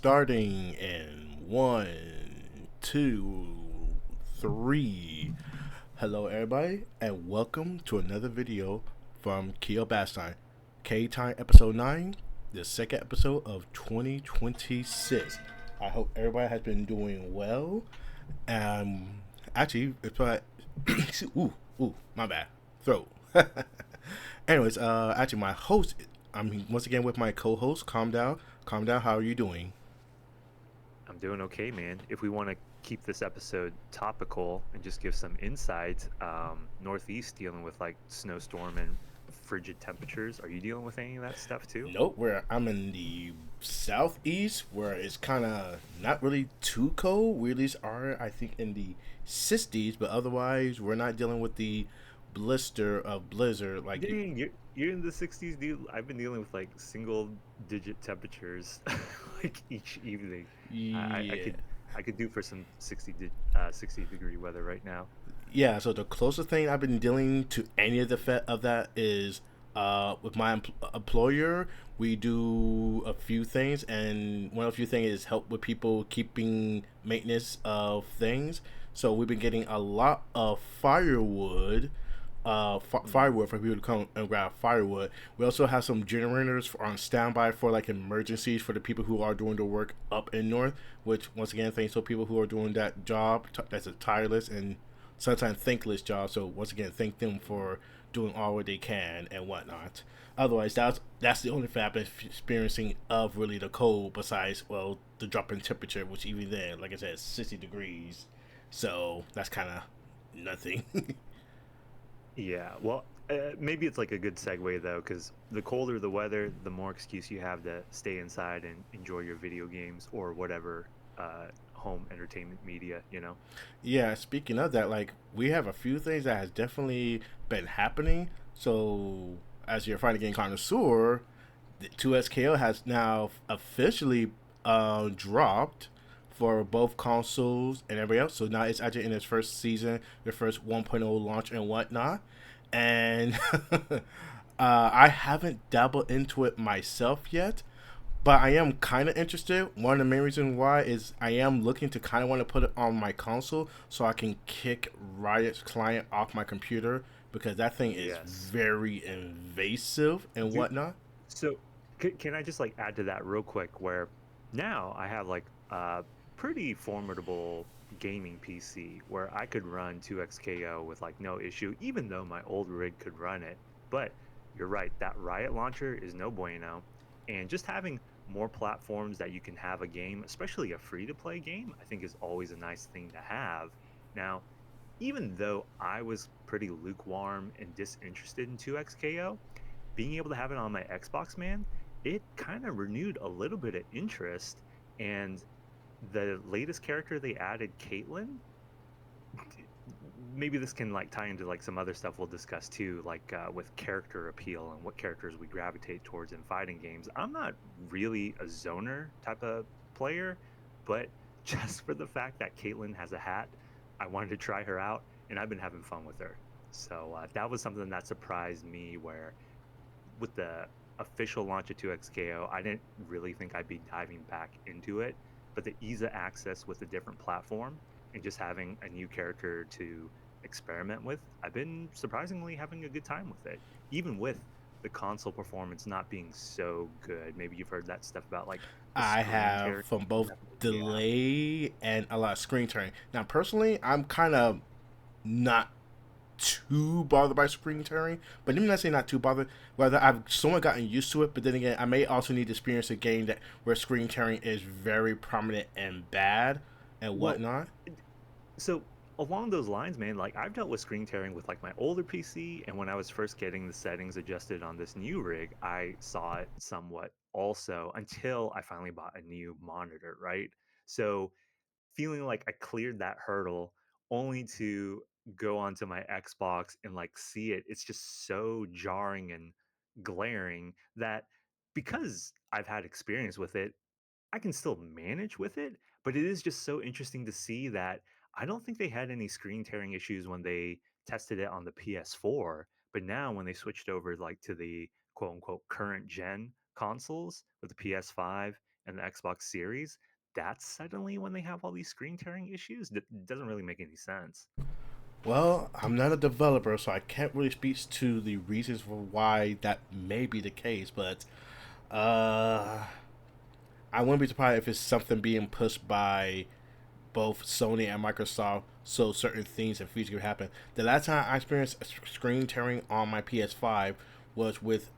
Starting in one, two, three. Hello, everybody, and welcome to another video from Keobastein. K-TEIN EP9, the second episode of 2026. I hope everybody has been doing well. Actually, it's probably ooh, my bad, throat. Anyways, actually, my host. I'm once again with my co-host. Calm down. How are you doing? I'm doing okay, man. If we want to keep this episode topical and just give some insight, Northeast dealing with like snowstorm and frigid temperatures. Are you dealing with any of that stuff too? Nope, where I'm in the southeast, where it's kind of not really too cold. We at least are, I think, in the 60s, but otherwise, we're not dealing with the blister of blizzard. Like, Dang, you're in the 60s, dude. I've been dealing with like single digit temperatures like each evening. I, I I yeah, could I could do for some 60-degree weather right now. yeah. So the closest thing I've been dealing to any of the of that is with my employer. We do a few things, and one of the few things is help with people keeping maintenance of things. So we've been getting a lot of firewood, Mm. firewood for people to come and grab firewood. We also have some generators on standby for like emergencies for the people who are doing the work up in north. Which once again, thanks to people who are doing that job. That's a tireless and sometimes thankless job. So once again, thank them for doing all what they can and whatnot. Otherwise, that's the only thing I've been experiencing of really the cold. Besides, well, the drop in temperature, which even then, like I said, 60 degrees. So that's kind of nothing. Yeah, well, maybe it's like a good segue though, because the colder the weather, the more excuse you have to stay inside and enjoy your video games or whatever home entertainment media, you know? Yeah, speaking of that, like we have a few things that has definitely been happening. So, as your fighting game connoisseur, the 2SKO has now officially dropped for both consoles and everything else. So now it's actually in its first season, the first 1.0 launch and whatnot. And I haven't dabbled into it myself yet, but I am kind of interested. One of the main reasons why is I am looking to kind of want to put it on my console so I can kick Riot's client off my computer because that thing is Yes. very invasive and Dude, whatnot. so can I just like add to that real quick where now I have like a pretty formidable gaming PC where I could run 2XKO with like no issue, even though my old rig could run it. But you're right, that Riot launcher is no bueno. And just having more platforms that you can have a game, especially a free to play game, I think is always a nice thing to have. Now, even though I was pretty lukewarm and disinterested in 2XKO, being able to have it on my Xbox, man, it kind of renewed a little bit of interest. And the latest character they added, Caitlyn, maybe this can like tie into like some other stuff we'll discuss too, like with character appeal and what characters we gravitate towards in fighting games. I'm not really a zoner type of player, but just for the fact that Caitlyn has a hat, I wanted to try her out, and I've been having fun with her. So that was something that surprised me. Where with the official launch of 2XKO, I didn't really think I'd be diving back into it. But the ease of access with a different platform and just having a new character to experiment with, I've been surprisingly having a good time with it, even with the console performance not being so good. Maybe you've heard that stuff about like the I screen have tearing. from both Yeah. delay and a lot of screen tearing. Now, personally, I'm kind of not too bothered by screen tearing, but let me not say not too bothered. Whether I've somewhat gotten used to it, but then again, I may also need to experience a game that where screen tearing is very prominent and bad and Well, whatnot. so along those lines, man, like I've dealt with screen tearing with like my older PC, and when I was first getting the settings adjusted on this new rig, I saw it somewhat also until I finally bought a new monitor, right? So feeling like I cleared that hurdle only to go onto my Xbox and like see it, it's just so jarring and glaring that because I've had experience with it, I can still manage with it, but it is just so interesting to see that I don't think they had any screen tearing issues when they tested it on the PS4, but now when they switched over like to the quote unquote current gen consoles with the PS5 and the Xbox Series, that's suddenly when they have all these screen tearing issues. Doesn't really make any sense. Well, I'm not a developer, so I can't really speak to the reasons for why that may be the case, but uh, I wouldn't be surprised if it's something being pushed by both Sony and Microsoft so certain things and features could happen. The last time I experienced screen tearing on my PS5 was with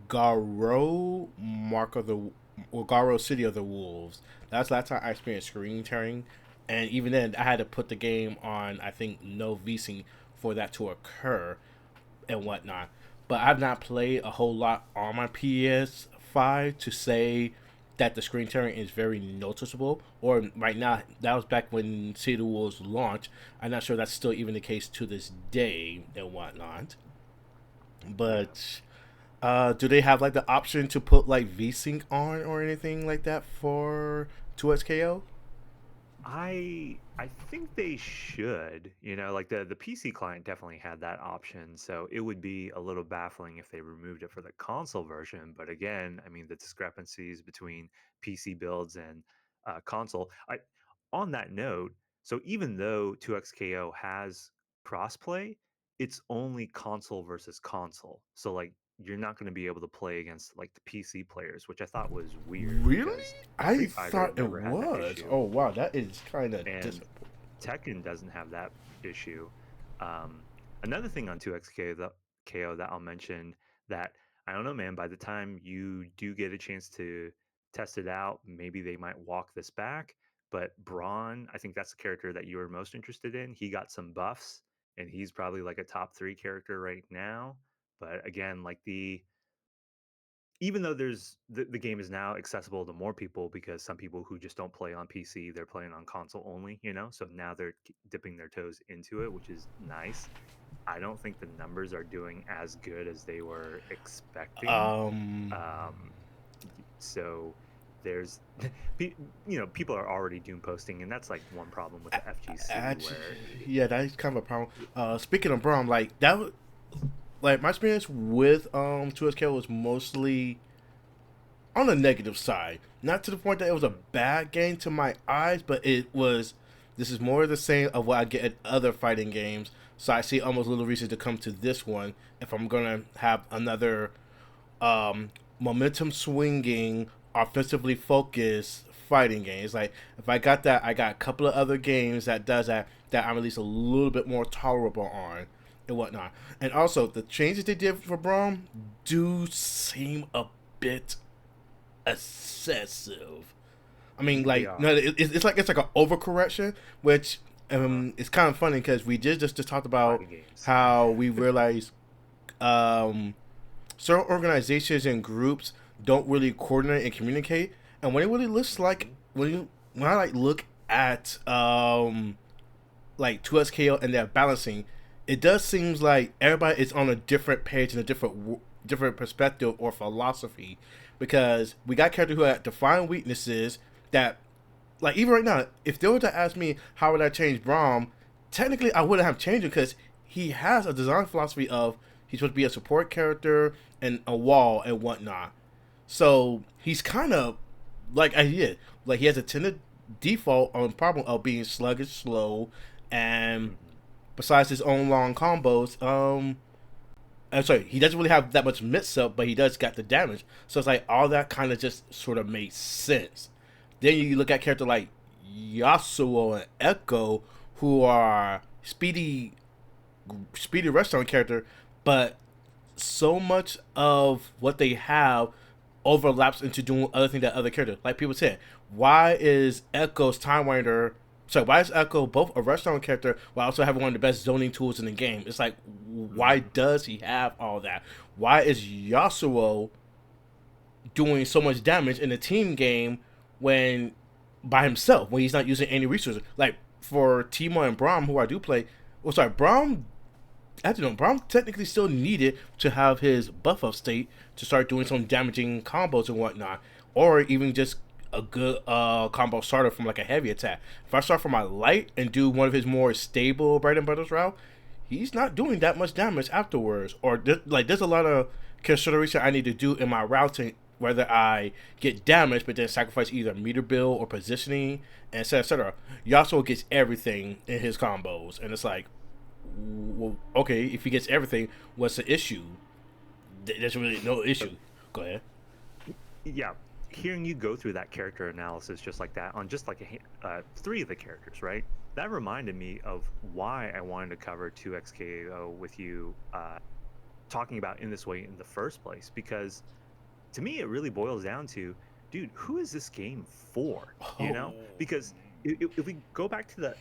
Garo Mark of the or Garo City of the Wolves. That's the last time I experienced screen tearing, and even then I had to put the game on I think no VSync for that to occur and whatnot. But I've not played a whole lot on my PS5 to say that the screen tearing is very noticeable. Or right now, that was back when City of the Wolves launched. I'm not sure that's still even the case to this day and whatnot. Yeah. But do they have like the option to put like VSync on or anything like that for 2SKO? I think they should. Like the PC client definitely had that option, so it would be a little baffling if they removed it for the console version. But again, I mean the discrepancies between PC builds and console. I On that note, so even though 2XKO has crossplay, it's only console versus console. So like you're not going to be able to play against like the PC players, which I thought was weird Really? because I Street Fighter thought it never had that was. issue. Oh wow, that is kind of And disappointing. Tekken doesn't have that issue. Um, Another thing on 2XK that KO that I'll mention that I don't know, man. By the time you do get a chance to test it out, maybe they might walk this back. But Braun, I think that's the character that you were most interested in. He got some buffs, and he's probably like a top three character right now. But again, like even though the game is now accessible to more people because some people who just don't play on PC, they're playing on console only, so now they're dipping their toes into it, which is nice. I don't think the numbers are doing as good as they were expecting. Um, um so there's people are already doom posting, and that's like one problem with the FGC actually, where yeah, that is kind of a problem. Speaking of Braum, like that, like my experience with 2SK was mostly on the negative side. Not to the point that it was a bad game to my eyes, but it was. This is more of the same of what I get at other fighting games. So I see almost little reason to come to this one if I'm gonna have another momentum swinging, offensively focused fighting game. It's like if I got that, I got a couple of other games that does that I'm at least a little bit more tolerable on and whatnot. And also the changes they did for Braum do seem a bit excessive. I mean, they like no, are it's like an overcorrection, which uh it's kind of funny because we just talked about fighting games. how we realize um, certain organizations and groups don't really coordinate and communicate, and when it really looks like Hmm. when I like look at like 2SKO and their balancing, it does seems like everybody is on a different page and a different perspective or philosophy, because we got characters who have defined weaknesses that, like even right now, if they were to ask me how would I change Braum, technically I wouldn't have changed him because he has a design philosophy of he's supposed to be a support character and a wall and whatnot. So he's kind of like I did, like he has a tended default on problem of being sluggish, slow, and Hmm. besides his own long combos, I'm sorry, he doesn't really have that much mix up, but he does got the damage. So it's like all that kind of just sort of makes sense. Then you look at character like Yasuo and Echo, who are speedy restaurant character, but so much of what they have overlaps into doing other things that other characters. Like people said, why is Echo's Time Wander? So why is Echo both a restaurant character while also having one of the best zoning tools in the game? It's like, why Hmm. does he have all that? Why is Yasuo doing so much damage in a team game when by himself when he's not using any resources? Like for Timo and Braum, who I do play. Well, sorry, Braum actually no, Braum technically still needed to have his buff up state to start doing some damaging combos and whatnot, or even just a good combo starter from like a heavy attack. If I start from my light and do one of his more stable bread and butters route, he's not doing that much damage afterwards. Or like there's a lot of consideration I need to do in my routing whether I get damaged, but then sacrifice either meter build or positioning, and etc. Yasuo gets everything in his combos, and it's like, well, okay, if he gets everything, what's the issue? There's really no issue. Go ahead. Yeah, hearing you go through that character analysis just like that on just like three of the characters, right? That reminded me of why I wanted to cover 2XKO with you, talking about in this way in the first place. Because to me, it really boils down to, dude, who is this game for? You Oh, know, because if we go back to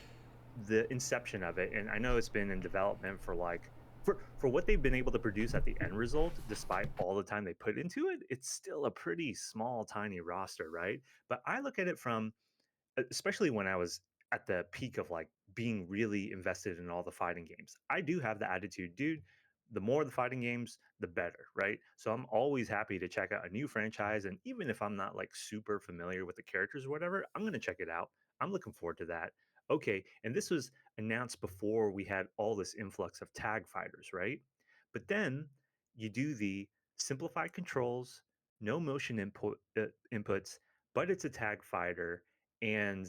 the inception of it, and I know it's been in development for like for what they've been able to produce at the end result, despite all the time they put into it, it's still a pretty small, tiny roster, right? But I look at it from, especially when I was at the peak of like being really invested in all the fighting games. I do have the attitude, dude, the more the fighting games, the better, right? So I'm always happy to check out a new franchise. And even if I'm not like super familiar with the characters or whatever, I'm going to check it out. I'm looking forward to that. Okay. And this was announced before we had all this influx of tag fighters, right? But then you do the simplified controls, no motion inputs, but it's a tag fighter, and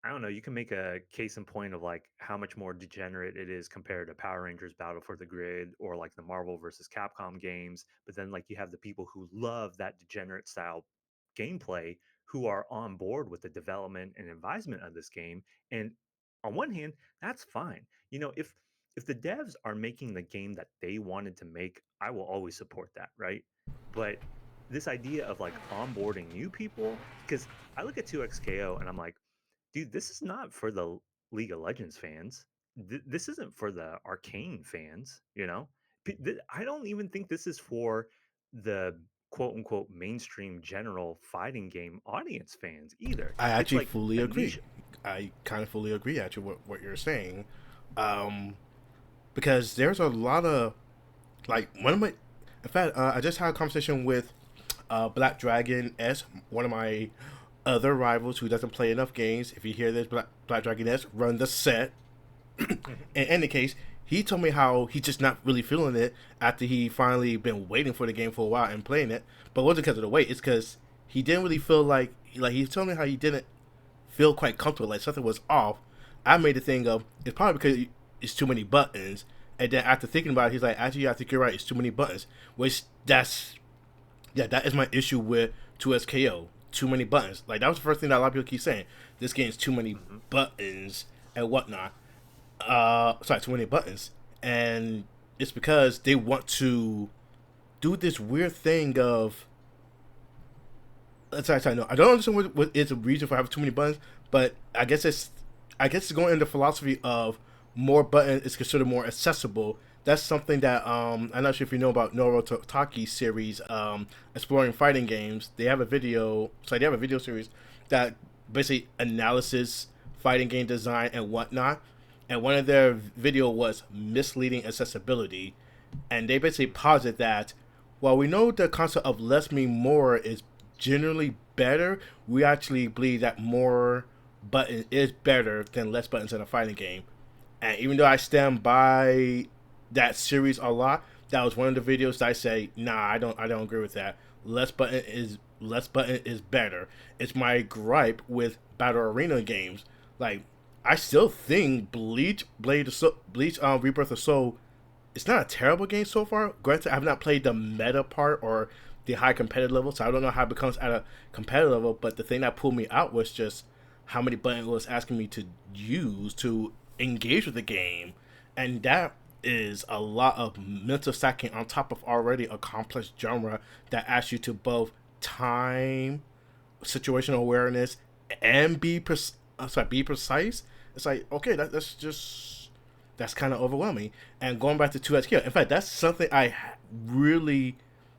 I don't know, you can make a case in point of like how much more degenerate it is compared to Power Rangers Battle for the Grid or like the Marvel versus Capcom games. But then like you have the people who love that degenerate style gameplay who are on board with the development and advisement of this game. And on one hand, that's fine. You know, if the devs are making the game that they wanted to make, I will always support that, right? But this idea of like onboarding new people, because I look at 2XKO and I'm like, dude, this is not for the League of Legends fans. This isn't for the Arcane fans, you know? I don't even think this is for the quote unquote mainstream general fighting game audience fans either. I It's actually like fully a agree. niche. I kind of fully agree actually what you're saying, um, because there's a lot of like one of my. In fact, I just had a conversation with Black Dragon S, one of my other rivals who doesn't play enough games. If you hear this, Black Dragon S, run the set. In any case, he told me how he's just not really feeling it after he finally been waiting for the game for a while and playing it. But it wasn't because of the wait. It's because he didn't really feel like he told me how he didn't feel quite comfortable. Like something was off. I made the thing of it's probably because it's too many buttons. And then after thinking about it, he's like, actually, I think you're right. It's too many buttons. Which that is my issue with 2SKO. Too many buttons. Like that was the first thing that a lot of people keep saying. This game's too many Mhm. buttons and whatnot. Sorry, too many buttons, and it's because they want to do this weird thing of. Sorry, no, I don't understand what is the reason for having too many buttons, but I guess it's going in the philosophy of more buttons is considered more accessible. That's something that I'm not sure if you know about Norotaki series, exploring fighting games. They have a video series that basically analysis fighting game design and whatnot. And one of their video was misleading accessibility, and they basically posit that while we know the concept of less mean more is generally better, we actually believe that more buttons is better than less buttons in a fighting game. And even though I stand by that series a lot, that was one of the videos that I say, nah, I don't agree with that. Less button is better. It's my gripe with battle arena games. Like I still think Bleach Rebirth of Soul, it's not a terrible game so far. Granted, I've not played the meta part or the high competitive level, so I don't know how it becomes at a competitive level. But the thing that pulled me out was just how many buttons it was asking me to use to engage with the game, and that is a lot of mental stacking on top of already a complex genre that asks you to both time, situational awareness, and be precise. It's like okay, that's kind of overwhelming. And going back to 2SKO, in fact, that's something I really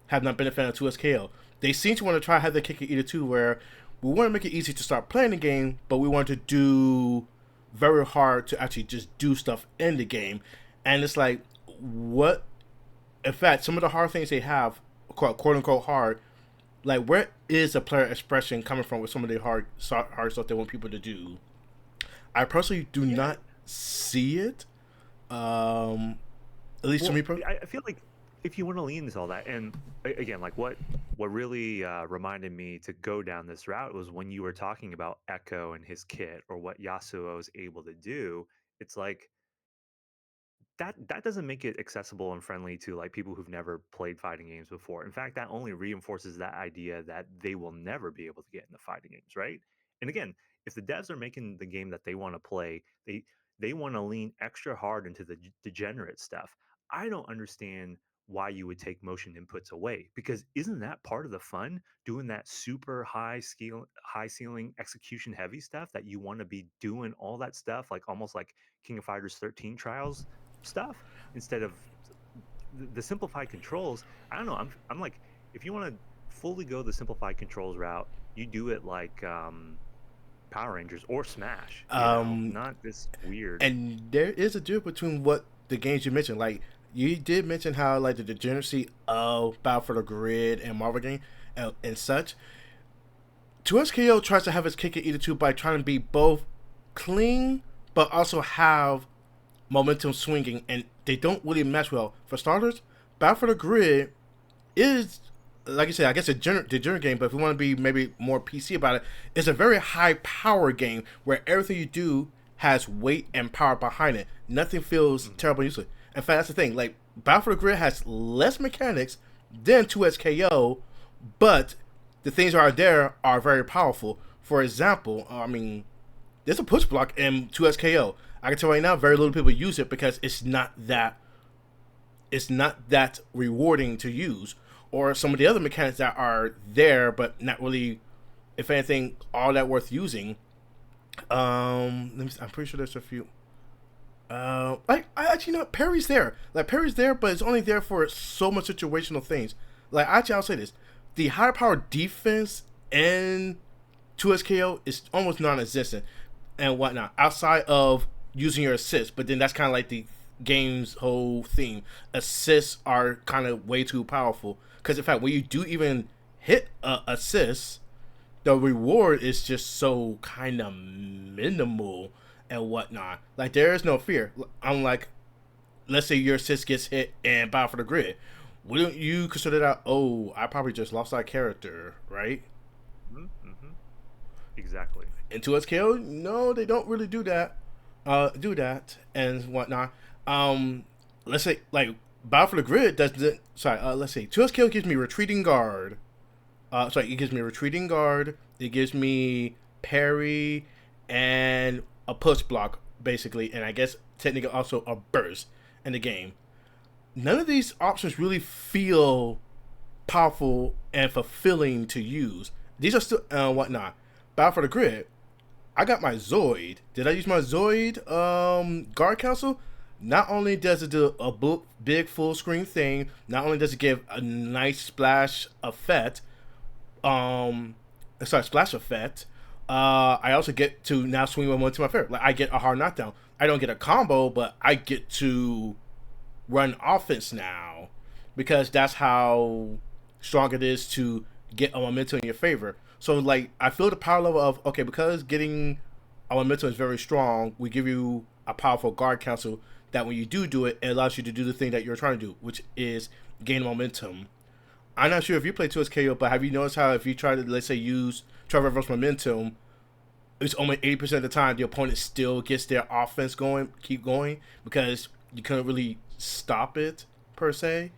have not been a fan of 2SKO. They seem to want to try have the kick it either too, where we want to make it easy to start playing the game, but we want to do very hard to actually just do stuff in the game. And it's like, what? In fact, some of the hard things they have, quote unquote hard, like where is the player expression coming from with some of the hard stuff they want people to do? I personally do Yeah. not see it. At least to Well, me, I feel like if you want to lean into all that, and again, like what really reminded me to go down this route was when you were talking about Echo and his kit, or what Yasuo is able to do. It's like that doesn't make it accessible and friendly to like people who've never played fighting games before. In fact, that only reinforces that idea that they will never be able to get into fighting games, right? And again, if the devs are making the game that they want to play, they want to lean extra hard into the degenerate stuff. I don't understand why you would take motion inputs away, because isn't that part of the fun, doing that super high ceiling execution heavy stuff that you want to be doing, all that stuff like almost like King of Fighters 13 trials stuff, instead of the simplified controls. I don't know. I'm like, if you want to fully go the simplified controls route, you do it like Power Rangers or Smash. Um, Not this weird. and there is a difference between what the games you mentioned. Like you did mention how like the degeneracy of Battle for the Grid and Marvel game and such. 2SKO tries to have its cake and eat it too by trying to be both clean but also have momentum swinging, and they don't really match well. For starters, Battle for the Grid is, like you said, I guess a degenerate game, but if we want to be maybe more PC about it, it's a very high power game where everything you do has weight and power behind it. Nothing feels Mhm. terribly useless. In fact, that's the thing. Like, Battle for the Grid has less mechanics than 2SKO, but the things that are there are very powerful. For example, I mean, there's a push block in 2SKO. I can tell right now, very little people use it because it's not that rewarding to use. Or some of the other mechanics that are there, but not really, if anything, all that worth using. Let me see, I'm pretty sure there's a few. Like I actually know Perry's there. Like Perry's there, but it's only there for so much situational things. Like actually, I'll say this: the higher power defense in 2SKO is almost non-existent and whatnot outside of using your assists. But then that's kind of like the game's whole theme. Assists are kind of way too powerful because in fact, when you do even hit a assist, the reward is just so kind of minimal and whatnot. Like there is no fear. Unlike, let's say your assist gets hit and Battle for the Grid, wouldn't you consider that? Oh, I probably just lost that character, right? Mm-hmm. Exactly. In 2SKO, no, they don't really do that and whatnot. Um, let's say like Battle for the Grid doesn't. Sorry, let's say 2SKO gives me retreating guard. Sorry, it gives me retreating guard. It gives me parry and a push block basically, and I guess technically also a burst in the game. None of these options really feel powerful and fulfilling to use. These are still whatnot. Battle for the Grid, I got my Zoid. Did I use my Zoid guard council? Not only does it do a big full screen thing, not only does it give a nice splash effect, um, splash effect. I also get to now swing one to my favorite. Like I get a hard knockdown. I don't get a combo, but I get to run offense now because that's how strong it is to get a momentum in your favor. So like I feel the power level of okay, because getting a momentum is very strong, we give you a powerful guard council that when you do it, it allows you to do the thing that you're trying to do, which is gain momentum. I'm not sure if you play 2SKO, but have you noticed how if you try to let's say use try to reverse momentum, it's only 80% of the time the opponent still gets their offense going, keep going because you couldn't really stop it per se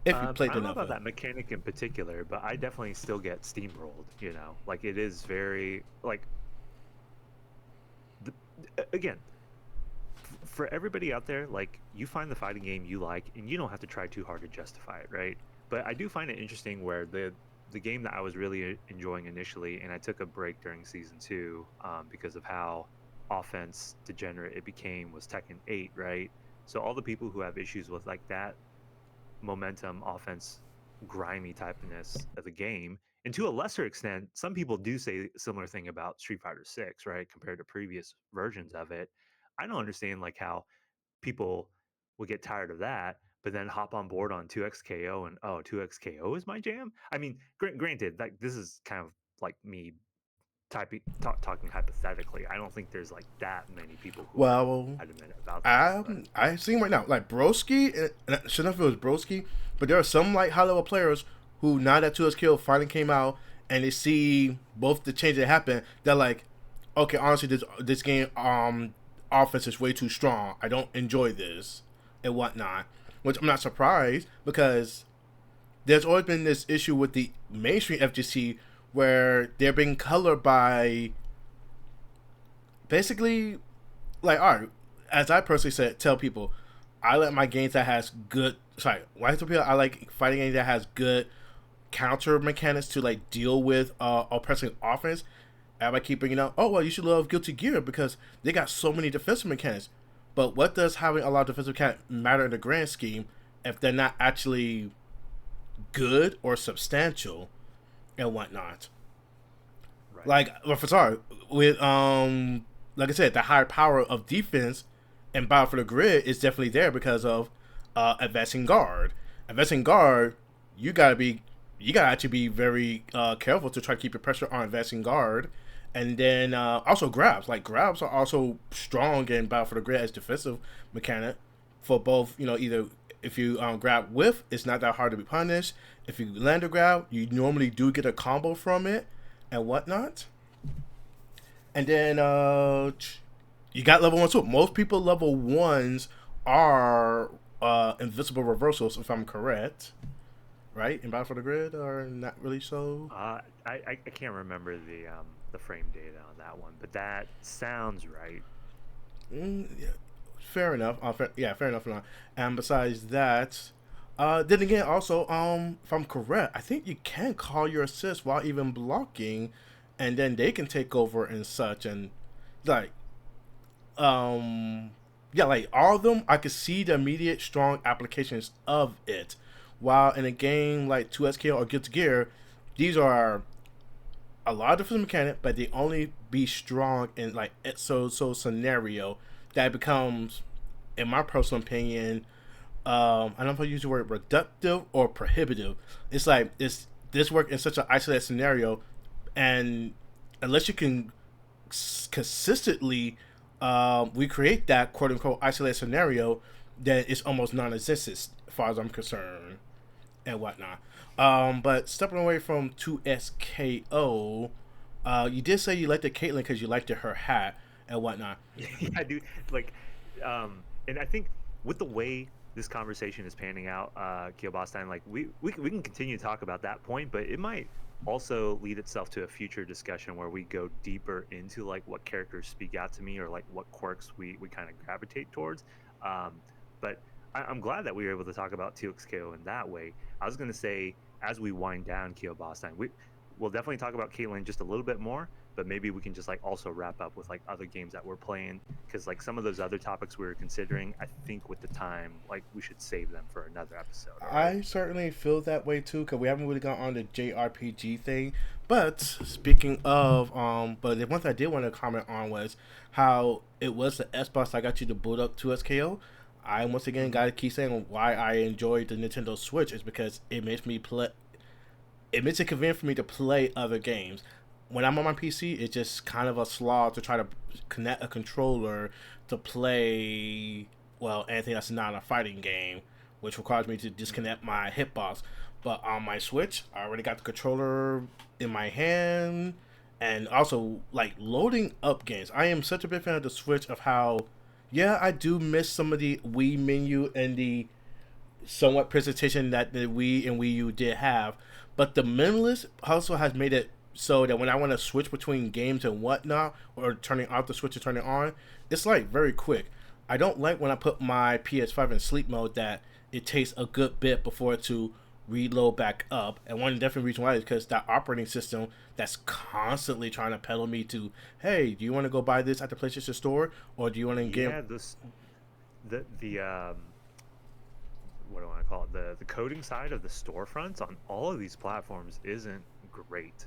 if you I played don't know enough about of it. that mechanic in particular, but I definitely still get steamrolled. Like it is very like the, again, for everybody out there, like you find the fighting game you like, and you don't have to try too hard to justify it, right? But I do find it interesting where the game that I was really enjoying initially, and I took a break during season two because of how offense degenerate it became, was Tekken 8, right? So all the people who have issues with like that momentum offense grimy typeness of the game, and to a lesser extent some people do say a similar thing about Street Fighter 6, right, compared to previous versions of it. I don't understand like how people will get tired of that but then hop on board on 2xko and, oh, 2xko is my jam. I mean, granted, like this is kind of like me talking hypothetically, I don't think there's like that many people who are Well, adamant about that. But I see right now, like Broski, and I shouldn't know if it was Broski, but there are some like high level players who now that 2SKO finally came out and they see both the change that happened, they're like, okay, honestly, this game offense is way too strong. I don't enjoy this and whatnot. Which I'm not surprised because there's always been this issue with the mainstream FGC where they're being colored by basically like all right, as I personally said, tell people, I like my games that has good. Sorry, why tell people I like fighting games that has good counter mechanics to like deal with oppressing offense. And I keep bringing up, oh well, you should love Guilty Gear because they got so many defensive mechanics. But what does having a lot of defensive mechanics matter in the grand scheme if they're not actually good or substantial and whatnot? right, Like, well, for sorry, with like I said, the higher power of defense and Battle for the Grid is definitely there because of advancing guard. Advancing guard, you gotta be, you gotta actually be very careful to try to keep your pressure on advancing guard, and then also grabs. Like grabs are also strong in Battle for the Grid as defensive mechanic for both. You know, either if you grab with, it's not that hard to be punished. If you land a grab, you normally do get a combo from it and whatnot. And then you got level one too. Most people level ones are invisible reversals, if I'm correct. Right? In Battle for the Grid, or not really so. I can't remember the frame data on that one, but that sounds right. Yeah, fair enough. Yeah, fair enough. And besides that, then again, also, if I'm correct, I think you can call your assist while even blocking, and then they can take over and such. And like, um yeah, like all of them I could see the immediate strong applications of it, while in a game like 2SK or Guilty Gear, these are a lot of different mechanic, but they only be strong in like so scenario that it becomes, in my personal opinion, I don't know if I use the word reductive or prohibitive. It's like it's this work in such an isolated scenario, and unless you can consistently recreate that quote unquote isolated scenario, then it's almost non-existent as far as I'm concerned and whatnot. But stepping away from 2SKO, you did say you liked the Caitlyn because you liked her hat and whatnot. Yeah, dude. Like, and I think with the way this conversation is panning out, Keobastein, like we can continue to talk about that point, but it might also lead itself to a future discussion where we go deeper into like what characters speak out to me or like what quirks we kind of gravitate towards. But I'm glad that we were able to talk about TXKO in that way. I was going to say as we wind down Keobastein, we'll definitely talk about Caitlyn just a little bit more, but maybe we can just like also wrap up with like other games that we're playing because like some of those other topics we were considering, I think with the time like we should save them for another episode. All right. I certainly feel that way too because we haven't really gone on the JRPG thing. But speaking of, but the one thing I did want to comment on was how it was the S box I got you to boot up to SKO. I once again Mm-hmm. got to keep saying why I enjoyed the Nintendo Switch is because it makes me play. It makes it convenient for me to play other games. When I'm on my PC, it's just kind of a slog to try to connect a controller to play, well, anything that's not a fighting game, which requires me to Mm-hmm. disconnect my hitbox. But on my Switch, I already got the controller in my hand, and also like loading up games. I am such a big fan of the Switch of how, yeah, I do miss some of the Wii menu and the somewhat presentation that the Wii and Wii U did have, but the minimalist also has made it so that when I want to switch between games and whatnot, or turning off the switch and turning it on, it's like very quick. I don't like when I put my PS5 in sleep mode that it takes a good bit before it to reload back up. And one definite reason why is because that operating system that's constantly trying to pedal me to, hey, do you want to go buy this at the PlayStation Store, or do you want to get? Yeah, this the what do I want to call it? The coding side of the storefronts on all of these platforms isn't great.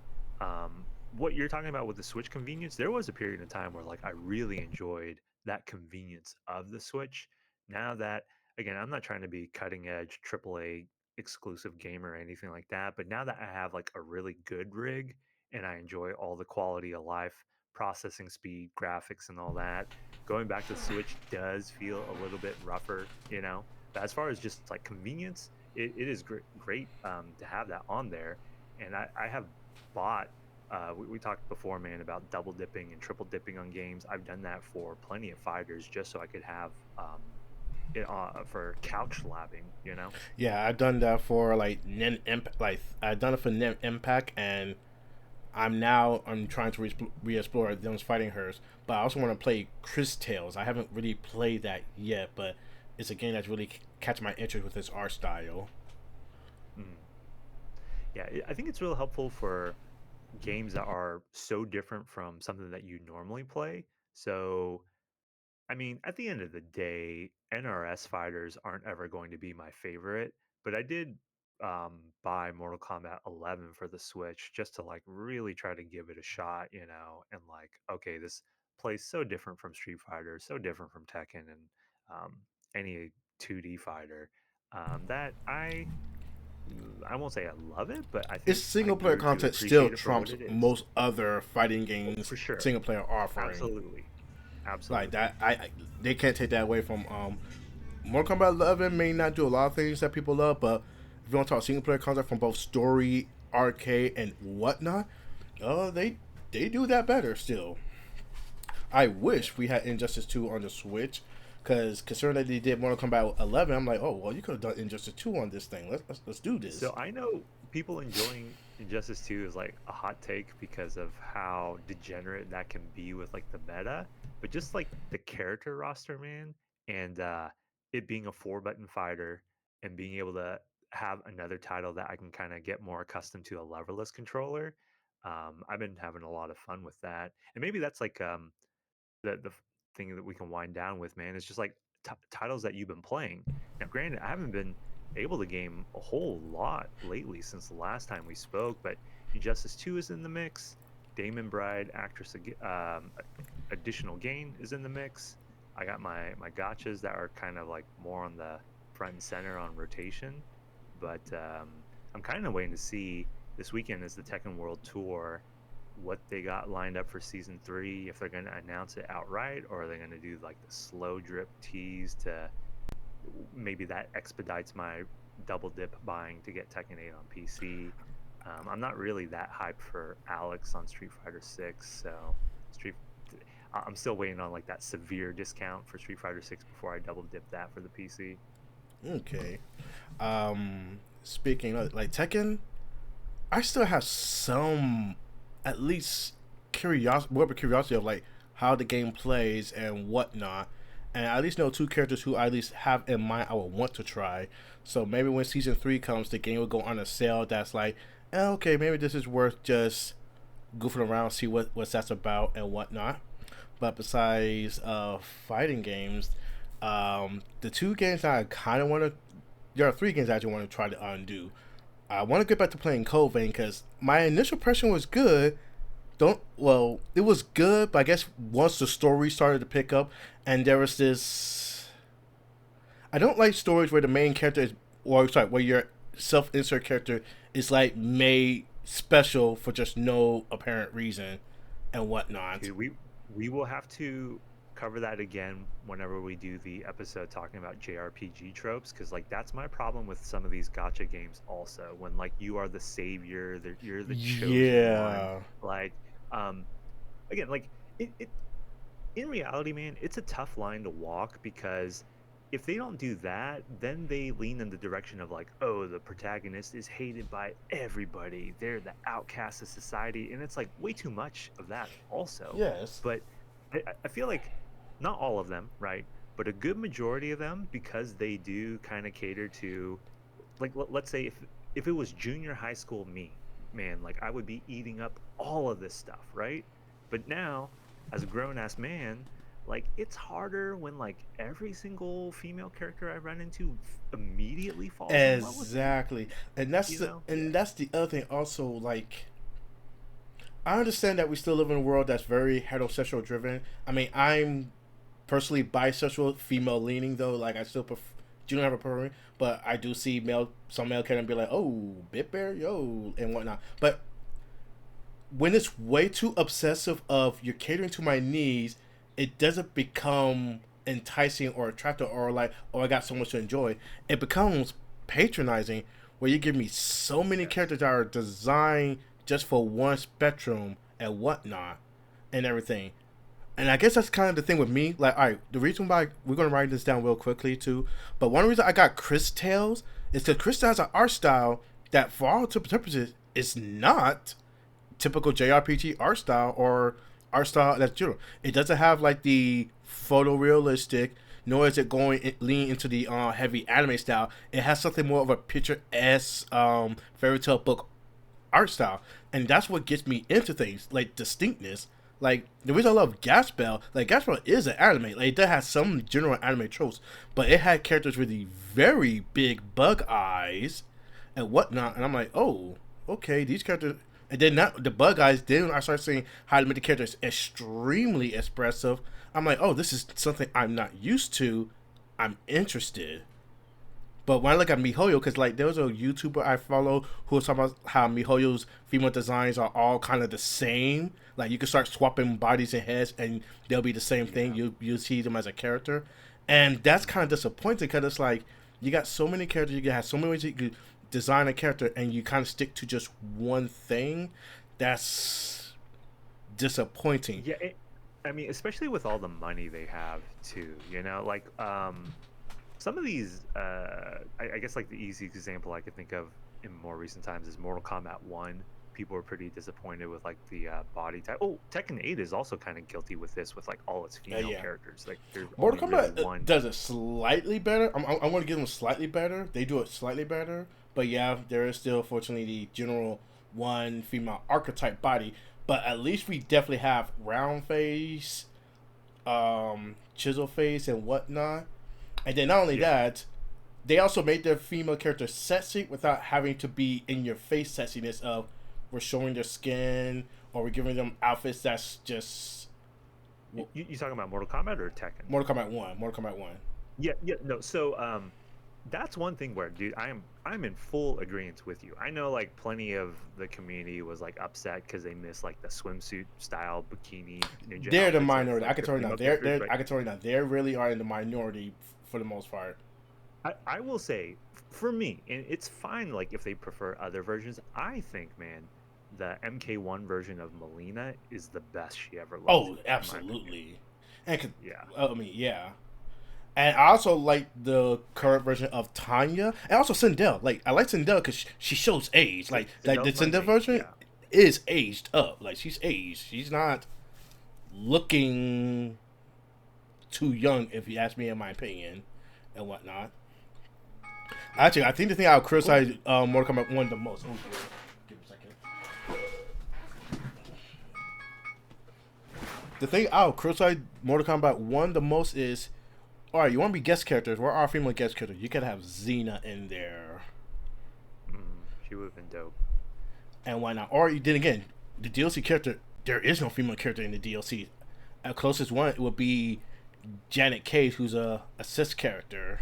What you're talking about with the Switch convenience, there was a period of time where like I really enjoyed that convenience of the Switch. Now that again, I'm not trying to be cutting edge AAA exclusive gamer or anything like that, but now that I have like a really good rig and I enjoy all the quality of life, processing speed, graphics, and all that. Going back to the Switch does feel a little bit rougher, you know. But as far as just like convenience, it is great to have that on there. And I have bought. We talked before, man, about double dipping and triple dipping on games. I've done that for plenty of fighters just so I could have for couch labbing, you know. Yeah, I've done that for like like I've done it for Nin Impact, and I'm trying to re-explore those fighting hers, but I also want to play Chris Tales. I haven't really played that yet, but it's a game that's really catch my interest with its art style. Mm. Yeah, I think it's real helpful for games that are so different from something that you normally play. So I mean, at the end of the day, NRS fighters aren't ever going to be my favorite, but I did buy Mortal Kombat 11 for the Switch just to like really try to give it a shot, you know, and like, okay, this plays so different from Street Fighter, so different from Tekken and um, any 2D fighter that I won't say I love it, but I Its think I single player grew to content still appreciate it for what trumps it is. most other fighting Oh, games for sure, single player offering. absolutely, Like absolutely. that, they can't take that away from Mortal Kombat 11 may not do a lot of things that people love, but if you want to talk single player content from both story, arcade, and whatnot, they do that better still. I wish we had Injustice 2 on the Switch, because considering that they did Mortal Kombat 11, I'm like, oh well, you could have done Injustice 2 on this thing. Let's do this. So I know people enjoying Injustice 2 is like a hot take because of how degenerate that can be with like the meta, but just like the character roster, man, and it being a four-button fighter and being able to have another title that I can kind of get more accustomed to a leverless controller. I've been having a lot of fun with that, and maybe that's like the thing that we can wind down with, man, is just like titles that you've been playing. Now, granted, I haven't been able to game a whole lot lately since the last time we spoke, but Injustice 2 is in the mix. Damon Bride, additional gain is in the mix. I got my gotchas that are kind of like more on the front and center on rotation, but I'm kind of waiting to see. This weekend is the Tekken World Tour, what they got lined up for season 3, if they're going to announce it outright or are they going to do like the slow drip tease to maybe that expedites my double dip buying to get Tekken 8 on PC. I'm not really that hyped for Alex on Street Fighter 6, so Street I'm still waiting on like that severe discount for Street Fighter 6 before I double dip that for the PC. Okay. Speaking of like Tekken, I still have some, at least curiosity of like how the game plays and whatnot, and I at least know two characters who I at least have in mind I would want to try. So maybe when season 3 comes, the game will go on a sale. That's like, okay, maybe this is worth just goofing around, see what that's about and whatnot. But besides fighting games, the two games that I kind of want to, there are three games I actually want to try to undo. I want to get back to playing Covain because my initial impression was good. Don't well, it was good, but I guess once the story started to pick up, and there was this. I don't like stories where the main character is, or sorry, where your self-insert character is like made special for just no apparent reason and whatnot. Dude, we will have to cover that again whenever we do the episode talking about JRPG tropes, because like that's my problem with some of these gotcha games also, when like you are the savior, you're the chosen one. Yeah. Like um again, like it in reality, man, it's a tough line to walk because if they don't do that, then they lean in the direction of like, oh, the protagonist is hated by everybody. They're the outcast of society. And it's like way too much of that also. Yes. But I feel like not all of them, right? But a good majority of them, because they do kind of cater to like let's say if it was junior high school me, man, like I would be eating up all of this stuff, right? But now as a grown ass man, like it's harder when like every single female character I run into immediately falls in love with me, Exactly. you know? Yeah. And that's the other thing also, like I understand that we still live in a world that's very heterosexual driven. I mean, I'm personally bisexual, female leaning though. Like I still do not have a preference, but I do see some male can be like, oh, bit bear, yo, and whatnot. But when it's way too obsessive of you're catering to my needs, it doesn't become enticing or attractive or like, oh, I got so much to enjoy. It becomes patronizing where you give me so many Yes. characters that are designed just for one spectrum and whatnot and everything. And I guess that's kind of the thing with me. Like, all right, the reason why we're gonna write this down real quickly too. But one reason I got Chris Tales is because Chris Tales has an art style that, for all intents and purposes, is not typical JRPG art style or art style that's general. It doesn't have like the photorealistic, nor is it lean into the heavy anime style. It has something more of a picture-esque fairy tale book art style, and that's what gets me into things like distinctness. Like the reason I love Gaspell, like Gaspell is an anime, like that has some general anime tropes, but it had characters with the very big bug eyes and whatnot, and I'm like, oh, okay, these characters. And then not the bug eyes. Then I started seeing how to make the characters extremely expressive. I'm like, oh, this is something I'm not used to. I'm interested. But when I look at MiHoYo, because like there was a YouTuber I follow who was talking about how MiHoYo's female designs are all kind of the same. Like you can start swapping bodies and heads, and they'll be the same thing. You see them as a character, and that's kind of disappointing because it's like you got so many characters. You can have so many ways you could design a character, and you kind of stick to just one thing. That's disappointing. Yeah, I mean, especially with all the money they have too, like some of these, I guess like the easy example I could think of in more recent times is Mortal Kombat 1. People were pretty disappointed with like the body type. Oh, Tekken 8 is also kind of guilty with this, with like all its female characters. Like there's Mortal only Kombat really one. does it slightly better. I'm going to give them slightly better. They do it slightly better. But yeah, there is still, fortunately, the general one female archetype body. But at least we definitely have round face, chisel face, and whatnot. And then not only that, they also made their female character sexy without having to be in your face sexiness of we're showing their skin or we're giving them outfits that's just. You talking about Mortal Kombat or Tekken? Mortal Kombat 1. Mortal Kombat 1. Yeah, no. So that's one thing where, dude, I'm in full agreement with you. I know like plenty of the community was like upset because they missed like the swimsuit style bikini ninja. They're the outfits minority. like, I can tell you now. I can tell you now. They really are in the minority for the most part. I will say, for me, and it's fine. Like if they prefer other versions, I think, man, the MK1 version of Melina is the best she ever looked. Oh, absolutely. And yeah, I mean, yeah. And I also like the current version of Tanya, and also Sindel. Like I like Sindel because she shows age. Like the Sindel version is aged up. Like she's aged. She's not looking too young, if you ask me, in my opinion, and whatnot. Actually, I think the thing I'll criticize Mortal Kombat 1 the most. Oh, give me a second. The thing I'll criticize Mortal Kombat 1 the most is, all right, you want to be guest characters. Where are female guest characters? You could have Xena in there. She would have been dope. And why not? Or then again, the DLC character, there is no female character in the DLC. The closest one would be Janet Cage, who's a assist character.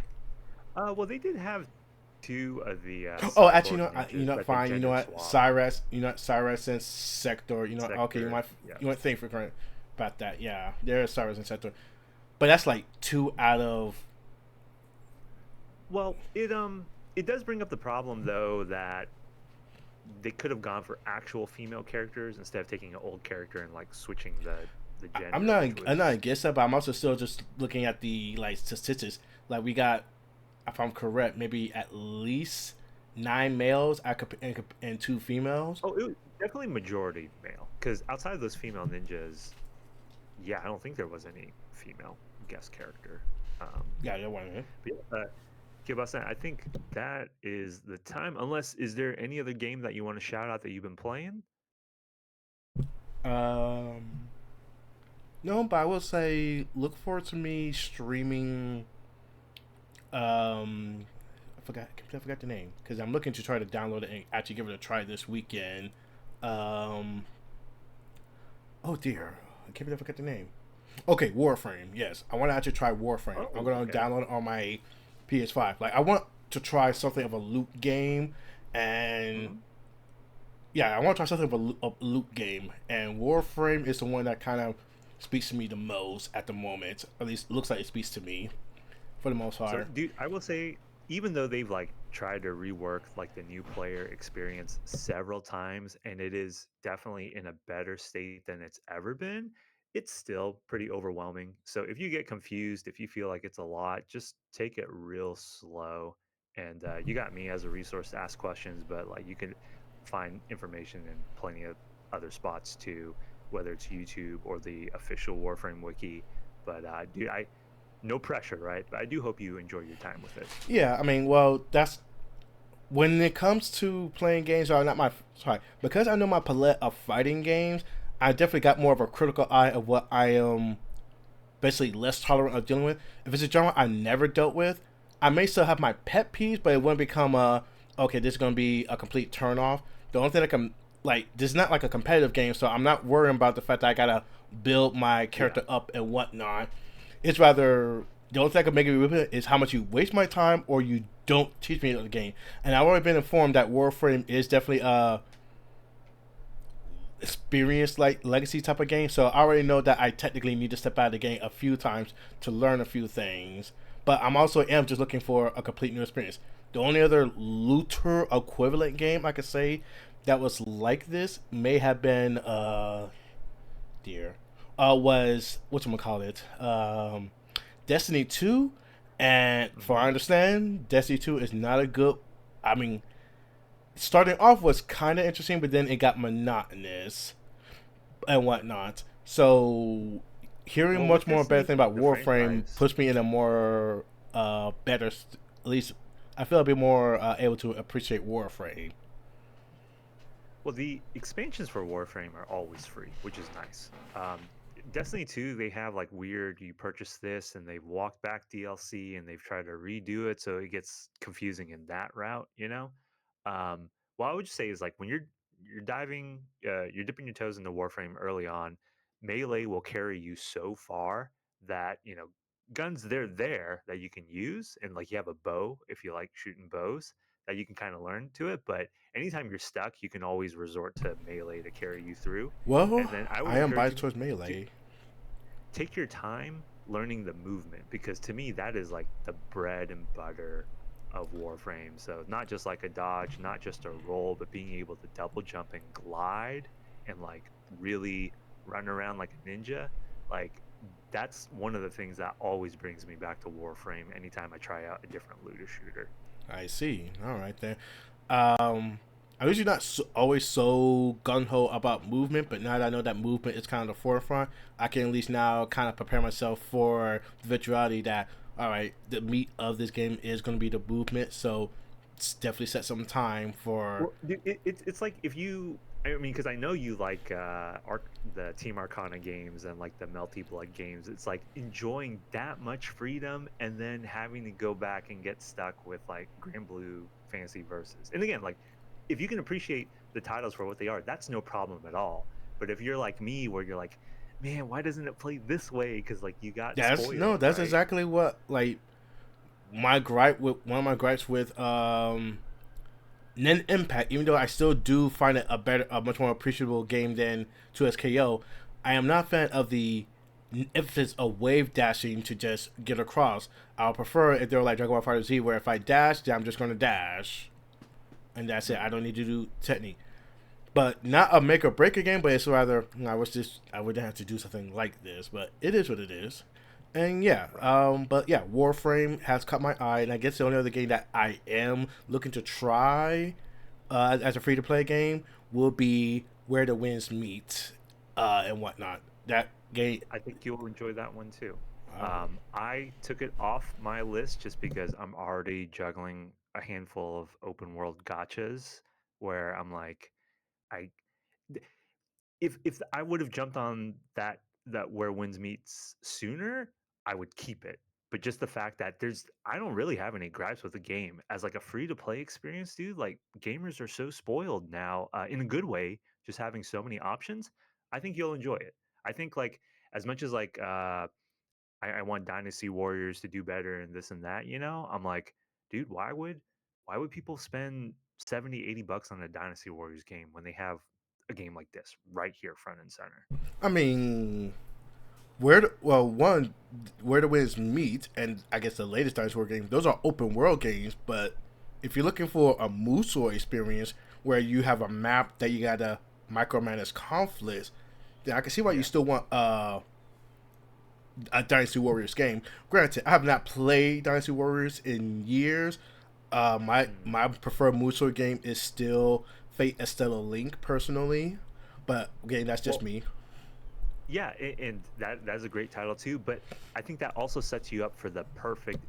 Well, they did have two of the. Oh, actually, fine. You know what, Cyrus. Cyrus and Sector. Sector, okay. You might think for current about that. Yeah, there is Cyrus and Sector. But that's like 2 out of. Well, it does bring up the problem though that they could have gone for actual female characters instead of taking an old character and like switching the gender. I'm not against that, but I'm also still just looking at the like statistics. Like we got, if I'm correct, maybe at least 9 males and 2 females. Oh, it was definitely majority male because outside of those female ninjas, yeah, I don't think there was any female guest character. Yeah, there wasn't. Keobastein, I think that is the time. Unless, is there any other game that you want to shout out that you've been playing? No, but I will say look forward to me streaming. I forgot the name because I'm looking to try to download it and actually give it a try this weekend. Oh dear, I can't forget the name. Okay, Warframe. Yes, I want to actually try Warframe. Oh, I'm gonna download it on my PS5. Like I want to try something of a loot game, and yeah, I want to try something of a loot game, and Warframe is the one that kind of speaks to me the most at the moment. At least looks like it speaks to me for the most So, part. dude, I will say, even though they've like tried to rework like the new player experience several times, and it is definitely in a better state than it's ever been, it's still pretty overwhelming. So, if you get confused, if you feel like it's a lot, just take it real slow. And you got me as a resource to ask questions, but like you can find information in plenty of other spots too, whether it's YouTube or the official Warframe wiki. But dude, I no pressure, right? But I do hope you enjoy your time with it. Yeah, I mean, well, that's when it comes to playing games. Are not my sorry because I know my palette of fighting games. I definitely got more of a critical eye of what I am basically less tolerant of dealing with. If it's a genre I never dealt with, I may still have my pet peeves, but it wouldn't become a okay. This is going to be a complete turn off. The only thing I can like, this is not like a competitive game, so I'm not worrying about the fact that I gotta build my Yeah. character up and whatnot. It's rather the only thing I can make it with it is how much you waste my time or you don't teach me the game. And I've already been informed that Warframe is definitely a experience like legacy type of game, so I already know that I technically need to step out of the game a few times to learn a few things. But I'm also am just looking for a complete new experience. The only other looter equivalent game I could say that was like this may have been dear was what you call it Destiny 2, and for Hmm. I understand Destiny 2 is not a good, I mean, starting off was kind of interesting, but then it got monotonous and whatnot. So hearing Well, much with more better Destiny, thing about the Warframe franchise, puts me in a more better, at least I feel a bit more able to appreciate Warframe. well, the expansions for Warframe are always free, which is nice. Destiny 2, they have like weird, you purchase this and they've walked back DLC and they've tried to redo it. So it gets confusing in that route, you know? What I would say is like when you're diving, you're dipping your toes into Warframe early on, melee will carry you so far that, guns, they're there that you can use. And like you have a bow if you like shooting bows that you can kind of learn to it. But anytime you're stuck, you can always resort to melee to carry you through. Well, And then I would I am encourage biased you towards to melee. take your time learning the movement because to me that is like the bread and butter of Warframe. So not just like a dodge, not just a roll, but being able to double jump and glide and like really run around like a ninja. Like that's one of the things that always brings me back to Warframe anytime I try out a different looter shooter. I see. All right then. I'm usually not always so gung ho about movement, but now that I know that movement is kind of the forefront, I can at least now kind of prepare myself for the eventuality that all right, the meat of this game is going to be the movement. So it's definitely set some time for. Well, dude, it's like if you, I mean, because I know you like the Team Arcana games and like the Melty Blood games. It's like enjoying that much freedom and then having to go back and get stuck with like Grand Blue Fantasy Versus. And again, like if you can appreciate the titles for what they are, that's no problem at all. But if you're like me, where you're like, man, why doesn't it play this way? Because like you got That's no, spoiled, that's right? exactly what like my gripe with one of my gripes with Nen Impact, even though I still do find it a much more appreciable game than 2SKO, I am not a fan of the emphasis of wave dashing to just get across. I'll prefer if they're like Dragon Ball Fighter Z, where if I dash, then I'm just going to dash, and that's it. I Hmm. don't need to do technique. But not a make or break a game, but it's rather I was just I wouldn't have to do something like this, but it is what it is. And yeah, Right. but yeah, Warframe has caught my eye, and I guess the only other game that I am looking to try as a free to play game will be Where the Winds Meet and whatnot. That game. I think you'll enjoy that one too. Oh. I took it off my list just because I'm already juggling a handful of open world gotchas where I'm like, I if I would have jumped on that where winds meets sooner, I would keep it. But just the fact that I don't really have any gripes with the game as like a free to play experience, dude. Like gamers are so spoiled now, in a good way, just having so many options. I think you'll enjoy it. I think like as much as like I want Dynasty Warriors to do better and this and that, I'm like, dude, why would people spend $70-$80 on a Dynasty Warriors game when they have a game like this right here, front and center. I mean, where the winds meet, and I guess the latest Dynasty Warriors game, those are open world games. But if you're looking for a Musou experience where you have a map that you gotta micromanage conflicts, then I can see why you Yeah. still want a Dynasty Warriors game. Granted, I have not played Dynasty Warriors in years. Mm. My preferred Musou game is still Fate Estella Link, personally. But again, that's just Well, me. yeah, and that's a great title too. But I think that also sets you up for the perfect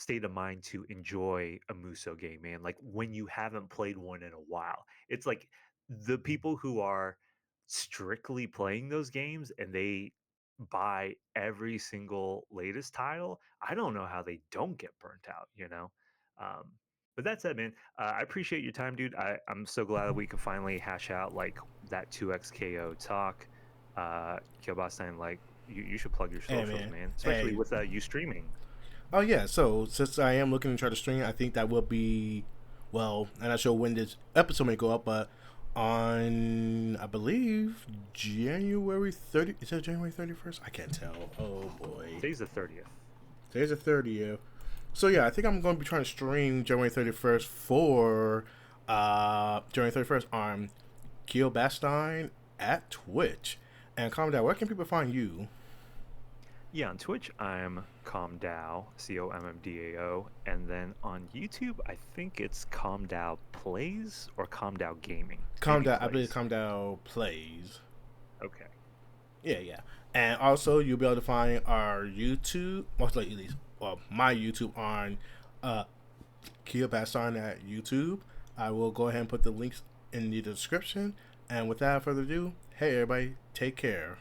state of mind to enjoy a Muso game, man. Like when you haven't played one in a while. It's like the people who are strictly playing those games and they buy every single latest title. I don't know how they don't get burnt out, you know? Um, but that said, man, I appreciate your time, dude. I'm so glad that we could finally hash out like that 2XKO talk. Keobastein, like you should plug your Hey, socials, man. man, especially Hey. with you streaming. Oh, yeah. So, since I am looking to try to stream, I think that will be, well, I'm not sure when this episode may go up, but on, I believe, January 30th. Is that January 31st? I can't tell. Oh, boy. Today's the 30th. Today's the 30th. So yeah, I think I'm going to be trying to stream January 31st for January 31st on Keobastein at Twitch. And calm down. Where can people find you? Yeah, on Twitch, I'm Comdao, COMMDAO, and then on YouTube, I think it's Comdao Plays or Comdao Gaming, Calm maybe down. I believe Plays. Calm Down plays. Okay. Yeah, yeah. And also, you'll be able to find our YouTube, most likely at least, well, my YouTube on uh, Keobastein at YouTube. I will go ahead and put the links in the description. And without further ado, hey everybody, take care.